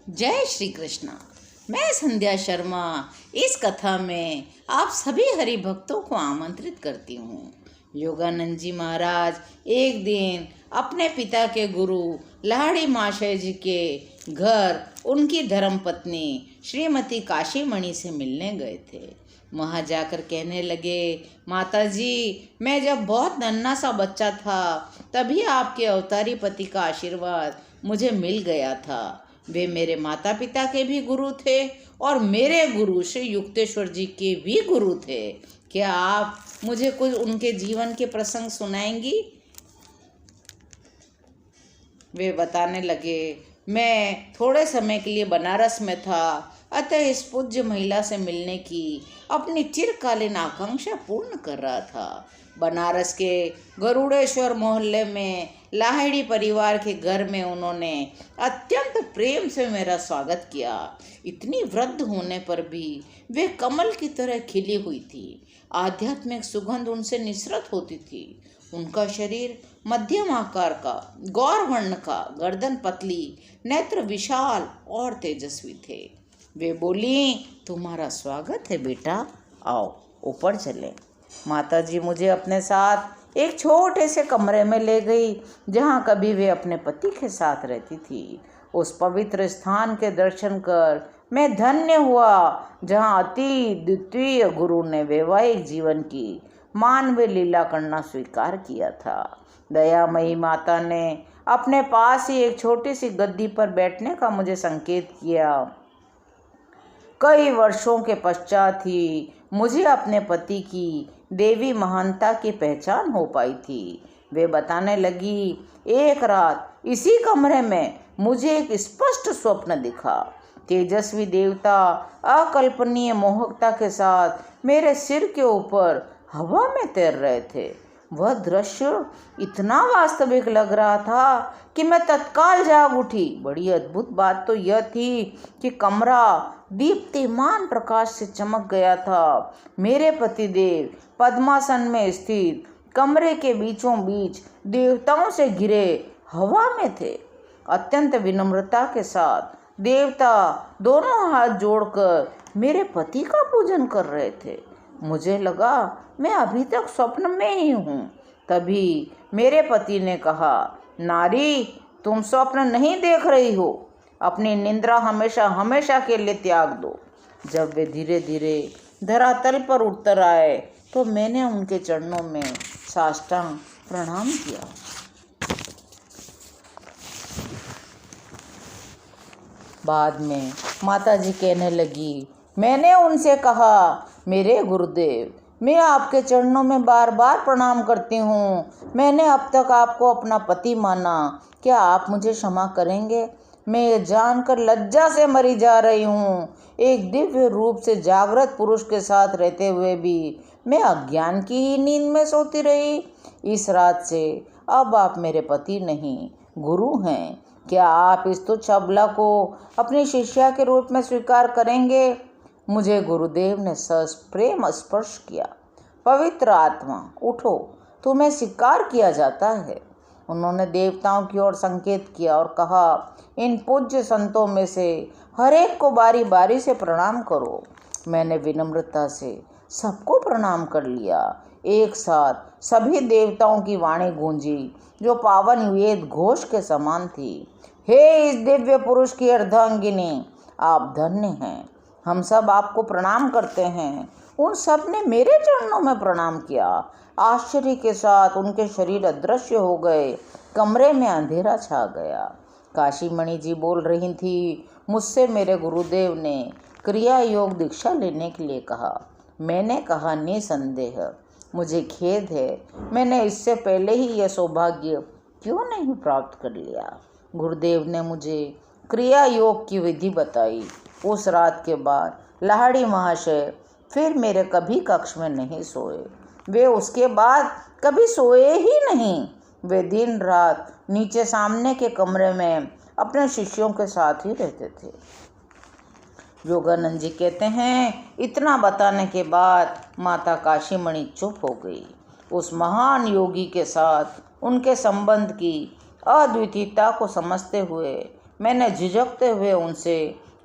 जय श्री कृष्ण। मैं संध्या शर्मा इस कथा में आप सभी हरि भक्तों को आमंत्रित करती हूँ। योगानंद जी महाराज एक दिन अपने पिता के गुरु लाहड़ी महाशय जी के घर उनकी धर्मपत्नी श्रीमती काशीमणि से मिलने गए थे। वहाँ जाकर कहने लगे, माता जी, मैं जब बहुत नन्हा सा बच्चा था तभी आपके अवतारी पति का आशीर्वाद मुझे मिल गया था। वे मेरे माता पिता के भी गुरु थे और मेरे गुरु श्री युक्तेश्वर जी के भी गुरु थे। क्या आप मुझे कुछ उनके जीवन के प्रसंग सुनाएंगी? वे बताने लगे, मैं थोड़े समय के लिए बनारस में था, अतः इस पूज्य महिला से मिलने की अपनी चिरकालीन आकांक्षा पूर्ण कर रहा था। बनारस के गरुड़ेश्वर मोहल्ले में लाहिड़ी परिवार के घर में उन्होंने अत्यंत प्रेम से मेरा स्वागत किया। इतनी वृद्ध होने पर भी वे कमल की तरह खिली हुई थी। आध्यात्मिक सुगंध उनसे निसरत होती थी। उनका शरीर मध्यम आकार का, गौर वर्ण का, गर्दन पतली, नेत्र विशाल और तेजस्वी थे। वे बोली, तुम्हारा स्वागत है बेटा, आओ ऊपर चलें। माताजी मुझे अपने साथ एक छोटे से कमरे में ले गई जहाँ कभी वे अपने पति के साथ रहती थी। उस पवित्र स्थान के दर्शन कर मैं धन्य हुआ जहाँ अति द्वितीय गुरु ने वैवाहिक जीवन की मानवीय लीला करना स्वीकार किया था। दयामयी माता ने अपने पास ही एक छोटी सी गद्दी पर बैठने का मुझे संकेत किया। कई वर्षों के पश्चात ही मुझे अपने पति की देवी महानता की पहचान हो पाई थी। वे बताने लगी, एक रात इसी कमरे में मुझे एक स्पष्ट स्वप्न दिखा। तेजस्वी देवता अकल्पनीय मोहकता के साथ मेरे सिर के ऊपर हवा में तैर रहे थे। वह दृश्य इतना वास्तविक लग रहा था कि मैं तत्काल जाग उठी। बड़ी अद्भुत बात तो यह थी कि कमरा दीप्तिमान प्रकाश से चमक गया था। मेरे पतिदेव पद्मासन में स्थित कमरे के बीचों बीच देवताओं से घिरे हवा में थे। अत्यंत विनम्रता के साथ देवता दोनों हाथ जोड़कर मेरे पति का पूजन कर रहे थे। मुझे लगा मैं अभी तक स्वप्न में ही हूँ। तभी मेरे पति ने कहा, नारी, तुम स्वप्न नहीं देख रही हो, अपनी निद्रा हमेशा हमेशा के लिए त्याग दो। जब वे धीरे धीरे धरातल पर उतर आए तो मैंने उनके चरणों में साष्टांग प्रणाम किया। बाद में माताजी कहने लगी, मैंने उनसे कहा, मेरे गुरुदेव, मैं आपके चरणों में बार बार प्रणाम करती हूँ। मैंने अब तक आपको अपना पति माना, क्या आप मुझे क्षमा करेंगे? मैं ये जानकर लज्जा से मरी जा रही हूँ। एक दिव्य रूप से जागृत पुरुष के साथ रहते हुए भी मैं अज्ञान की ही नींद में सोती रही। इस रात से अब आप मेरे पति नहीं, गुरु हैं। क्या आप इस तुच्छ अबला को अपनी शिष्या के रूप में स्वीकार करेंगे? मुझे गुरुदेव ने प्रेम स्पर्श किया। पवित्र आत्मा, उठो, तुम्हें स्वीकार किया जाता है। उन्होंने देवताओं की ओर संकेत किया और कहा, इन पूज्य संतों में से हर एक को बारी बारी से प्रणाम करो। मैंने विनम्रता से सबको प्रणाम कर लिया। एक साथ सभी देवताओं की वाणी गूंजी जो पावन वेद घोष के समान थी। हे इस दिव्य पुरुष की अर्धांगिनी, आप धन्य हैं। हम सब आपको प्रणाम करते हैं। उन सब ने मेरे चरणों में प्रणाम किया। आश्चर्य के साथ उनके शरीर अदृश्य हो गए। कमरे में अंधेरा छा गया। काशीमणि जी बोल रही थी, मुझसे मेरे गुरुदेव ने क्रिया योग दीक्षा लेने के लिए कहा। मैंने कहा, निसंदेह, मुझे खेद है, मैंने इससे पहले ही यह सौभाग्य क्यों नहीं प्राप्त कर लिया। गुरुदेव ने मुझे क्रिया योग की विधि बताई। उस रात के बाद लाहड़ी महाशय फिर मेरे कभी कक्ष में नहीं सोए। वे उसके बाद कभी सोए ही नहीं। वे दिन रात नीचे सामने के कमरे में अपने शिष्यों के साथ ही रहते थे। योगानंद जी कहते हैं, इतना बताने के बाद माता काशीमणि चुप हो गई। उस महान योगी के साथ उनके संबंध की अद्वितीयता को समझते हुए मैंने झिझकते हुए उनसे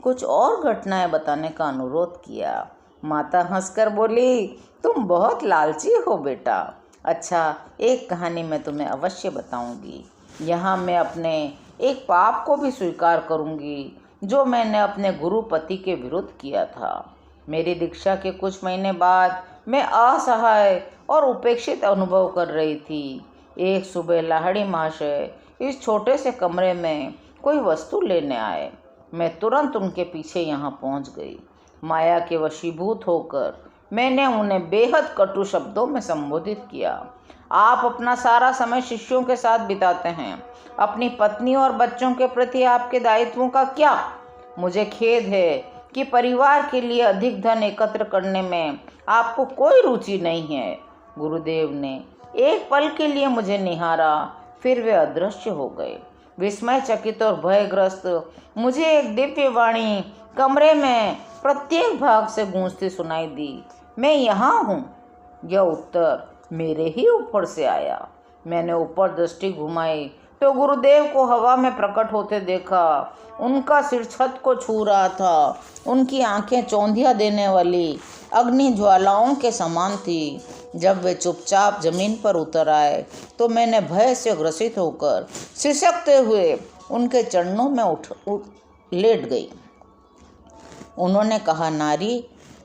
कुछ और घटनाएं बताने का अनुरोध किया। माता हंसकर बोली, तुम बहुत लालची हो बेटा। अच्छा, एक कहानी मैं तुम्हें अवश्य बताऊंगी। यहाँ मैं अपने एक पाप को भी स्वीकार करूंगी जो मैंने अपने गुरुपति के विरुद्ध किया था। मेरी दीक्षा के कुछ महीने बाद मैं असहाय और उपेक्षित अनुभव कर रही थी। एक सुबह लाहड़ी महाशय इस छोटे से कमरे में कोई वस्तु लेने आए। मैं तुरंत उनके पीछे यहाँ पहुँच गई। माया के वशीभूत होकर मैंने उन्हें बेहद कटु शब्दों में संबोधित किया। आप अपना सारा समय शिष्यों के साथ बिताते हैं, अपनी पत्नी और बच्चों के प्रति आपके दायित्वों का क्या? मुझे खेद है कि परिवार के लिए अधिक धन एकत्र करने में आपको कोई रुचि नहीं है। गुरुदेव ने एक पल के लिए मुझे निहारा, फिर वे अदृश्य हो गए। विस्मय चकित और भयग्रस्त मुझे एक दिव्य वाणी कमरे में प्रत्येक भाग से गूंजती सुनाई दी, मैं यहाँ हूँ। यह उत्तर मेरे ही ऊपर से आया। मैंने ऊपर दृष्टि घुमाई तो गुरुदेव को हवा में प्रकट होते देखा। उनका सिर छत को छू रहा था। उनकी आंखें चौंधिया देने वाली अग्नि ज्वालाओं के समान थी। जब वे चुपचाप जमीन पर उतर आए तो मैंने भय से ग्रसित होकर सिसकते हुए उनके चरणों में लेट गई। उन्होंने कहा, नारी,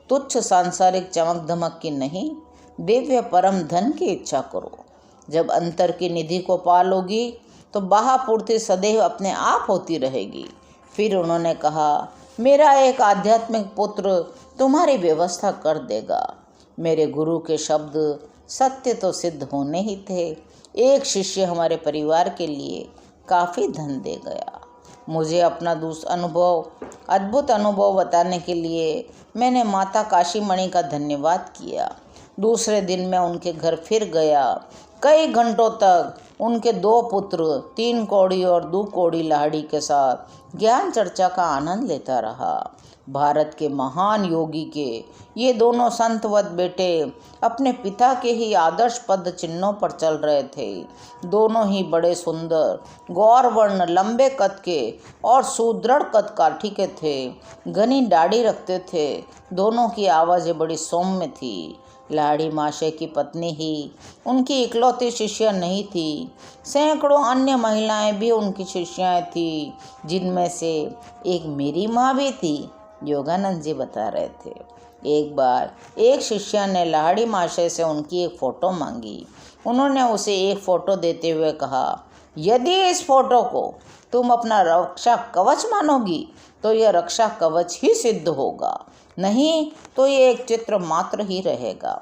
तुच्छ सांसारिक चमक धमक की नहीं, दिव्य परम धन की इच्छा करो। जब अंतर की निधि को पालोगी तो बाहापूर्ति सदैव अपने आप होती रहेगी। फिर उन्होंने कहा, मेरा एक आध्यात्मिक पुत्र तुम्हारी व्यवस्था कर देगा। मेरे गुरु के शब्द सत्य तो सिद्ध होने ही थे। एक शिष्य हमारे परिवार के लिए काफ़ी धन दे गया। मुझे अपना अद्भुत अनुभव बताने के लिए मैंने माता काशीमणि का धन्यवाद किया। दूसरे दिन मैं उनके घर फिर गया। कई घंटों तक उनके 2 पुत्र 3 कौड़ी और 2 कौड़ी लाहड़ी के साथ ज्ञान चर्चा का आनंद लेता रहा। भारत के महान योगी के ये दोनों संतवत बेटे अपने पिता के ही आदर्श पद चिन्हों पर चल रहे थे। दोनों ही बड़े सुंदर, गौरवर्ण, लंबे कद के और सुदृढ़ कद काठी के थे। घनी दाढ़ी रखते थे। दोनों की आवाज़ें बड़ी सौम्य थी। लाड़ी महाशय की पत्नी ही उनकी इकलौती शिष्या नहीं थी। सैकड़ों अन्य महिलाएं भी उनकी शिष्याएं थीं, जिनमें से एक मेरी माँ भी थी। योगानंद जी बता रहे थे, एक बार एक शिष्या ने लाड़ी महाशय से उनकी एक फ़ोटो मांगी। उन्होंने उसे एक फ़ोटो देते हुए कहा, यदि इस फोटो को तुम अपना रक्षा कवच मानोगी तो यह रक्षा कवच ही सिद्ध होगा, नहीं तो ये एक चित्र मात्र ही रहेगा।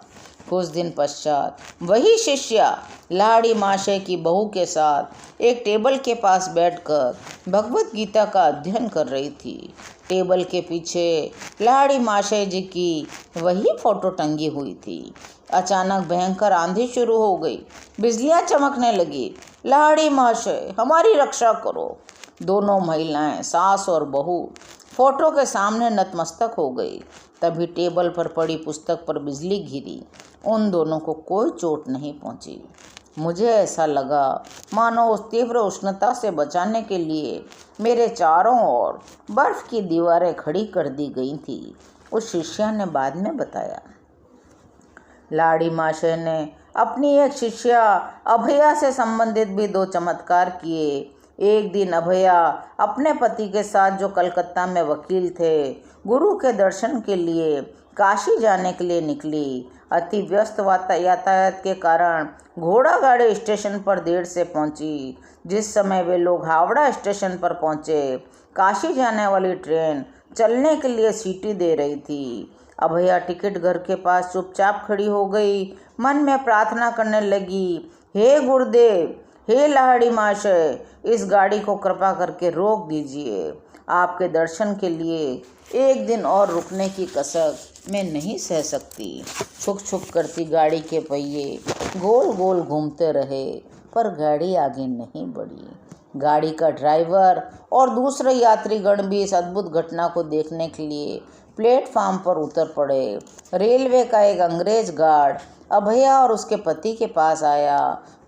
कुछ दिन पश्चात वही शिष्या लाड़ी महाशय की बहू के साथ एक टेबल के पास बैठकर भगवत गीता का अध्ययन कर रही थी। टेबल के पीछे लाड़ी महाशय जी की वही फोटो टंगी हुई थी। अचानक भयंकर आंधी शुरू हो गई। बिजलियां चमकने लगी। लाड़ी महाशय, हमारी रक्षा करो। दोनों महिलाएं, सास और बहू, फोटो के सामने नतमस्तक हो गई। तभी टेबल पर पड़ी पुस्तक पर बिजली गिरी। उन दोनों को कोई चोट नहीं पहुंची। मुझे ऐसा लगा मानो उस तीव्र उष्णता से बचाने के लिए मेरे चारों ओर बर्फ की दीवारें खड़ी कर दी गई थी। उस शिष्या ने बाद में बताया, लाड़ी महाशय ने अपनी एक शिष्या अभया से संबंधित भी 2 चमत्कार किए। एक दिन अभया अपने पति के साथ, जो कलकत्ता में वकील थे, गुरु के दर्शन के लिए काशी जाने के लिए निकली। अति व्यस्त यातायात के कारण घोड़ा गाड़ी स्टेशन पर देर से पहुंची। जिस समय वे लोग हावड़ा स्टेशन पर पहुंचे, काशी जाने वाली ट्रेन चलने के लिए सीटी दे रही थी। अभया टिकट घर के पास चुपचाप खड़ी हो गई। मन में प्रार्थना करने लगी, हे गुरुदेव, हे लाड़ी महाशय, इस गाड़ी को कृपा करके रोक दीजिए। आपके दर्शन के लिए एक दिन और रुकने की कसक मैं नहीं सह सकती। छुक छुक करती गाड़ी के पहिए गोल गोल घूमते रहे, पर गाड़ी आगे नहीं बढ़ी। गाड़ी का ड्राइवर और दूसरे यात्रीगण भी इस अद्भुत घटना को देखने के लिए प्लेटफार्म पर उतर पड़े। रेलवे का एक अंग्रेज गार्ड अभया और उसके पति के पास आया।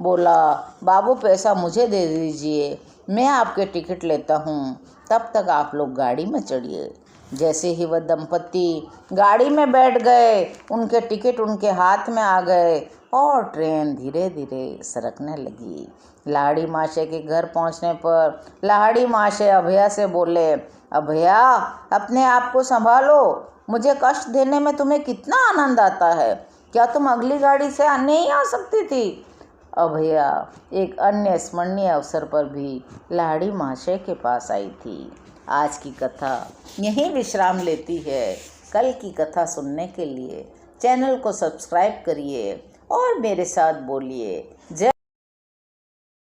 बोला, बाबू पैसा मुझे दे दीजिए, मैं आपके टिकट लेता हूँ। तब तक आप लोग गाड़ी में चढ़िए। जैसे ही वह दंपत्ति गाड़ी में बैठ गए, उनके टिकट उनके हाथ में आ गए और ट्रेन धीरे धीरे सरकने लगी। लाड़ी माशे के घर पहुंचने पर लाड़ी माशे अभया से बोले, अभया, अपने आप को संभालो, मुझे कष्ट देने में तुम्हें कितना आनंद आता है। क्या तुम अगली गाड़ी से नहीं आ सकती थी? अभया एक अन्य स्मरणीय अवसर पर भी लाड़ी माशे के पास आई थी। आज की कथा यहीं विश्राम लेती है। कल की कथा सुनने के लिए चैनल को सब्सक्राइब करिए और मेरे साथ बोलिए,